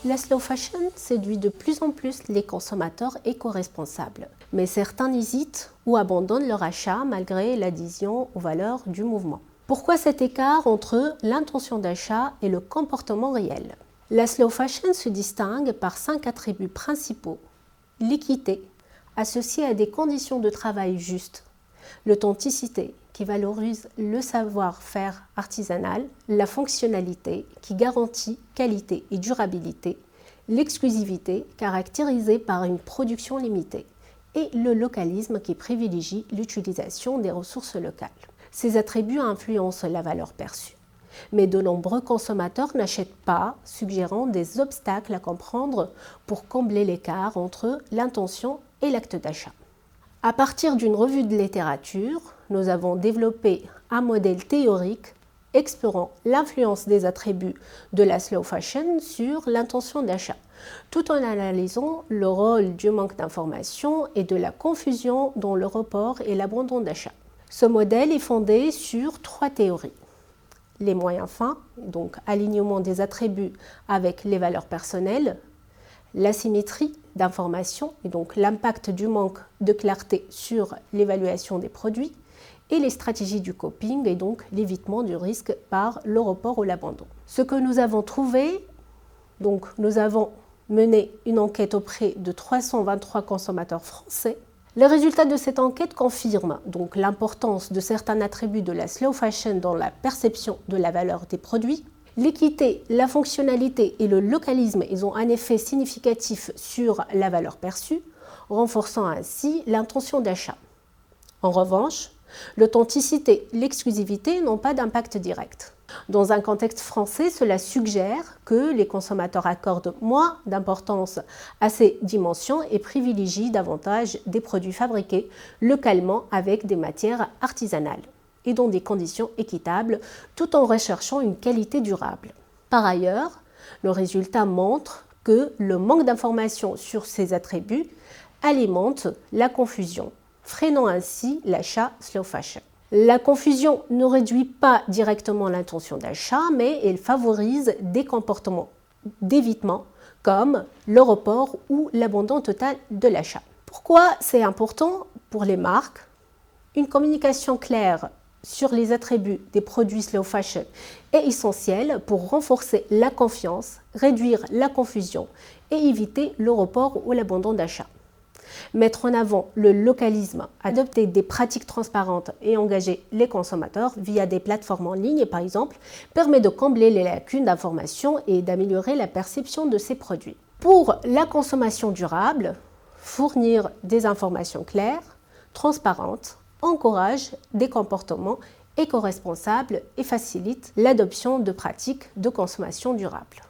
La slow fashion séduit de plus en plus les consommateurs éco-responsables, mais certains hésitent ou abandonnent leur achat malgré l'adhésion aux valeurs du mouvement. Pourquoi cet écart entre l'intention d'achat et le comportement réel? La slow fashion se distingue par 5 attributs principaux. L'équité, associée à des conditions de travail justes. L'authenticité, qui valorise le savoir-faire artisanal. La fonctionnalité, qui garantit qualité et durabilité. L'exclusivité, caractérisée par une production limitée. Et le localisme, qui privilégie l'utilisation des ressources locales. Ces attributs influencent la valeur perçue. Mais de nombreux consommateurs n'achètent pas, suggérant des obstacles à comprendre pour combler l'écart entre l'intention et l'acte d'achat. À partir d'une revue de littérature, nous avons développé un modèle théorique explorant l'influence des attributs de la slow fashion sur l'intention d'achat, tout en analysant le rôle du manque d'information et de la confusion dans le report et l'abandon d'achat. Ce modèle est fondé sur 3 théories. Les moyens fins, donc alignement des attributs avec les valeurs personnelles, l'asymétrie d'information, et donc l'impact du manque de clarté sur l'évaluation des produits, et les stratégies du coping, et donc l'évitement du risque par le report ou l'abandon. Ce que nous avons trouvé, donc nous avons mené une enquête auprès de 323 consommateurs français. Les résultats de cette enquête confirment donc l'importance de certains attributs de la slow fashion dans la perception de la valeur des produits. L'équité, la fonctionnalité et le localisme, ils ont un effet significatif sur la valeur perçue, renforçant ainsi l'intention d'achat. En revanche, l'authenticité et l'exclusivité n'ont pas d'impact direct. Dans un contexte français, cela suggère que les consommateurs accordent moins d'importance à ces dimensions et privilégient davantage des produits fabriqués localement avec des matières artisanales et dans des conditions équitables, tout en recherchant une qualité durable. Par ailleurs, le résultat montre que le manque d'informations sur ces attributs alimente la confusion, freinant ainsi l'achat slow fashion. La confusion ne réduit pas directement l'intention d'achat, mais elle favorise des comportements d'évitement comme le report ou l'abandon total de l'achat. Pourquoi c'est important pour les marques? Une communication claire sur les attributs des produits slow fashion est essentielle pour renforcer la confiance, réduire la confusion et éviter le report ou l'abandon d'achat. Mettre en avant le localisme, adopter des pratiques transparentes et engager les consommateurs via des plateformes en ligne, par exemple, permet de combler les lacunes d'information et d'améliorer la perception de ces produits. Pour la consommation durable, fournir des informations claires, transparentes, encourage des comportements éco-responsables et facilite l'adoption de pratiques de consommation durable.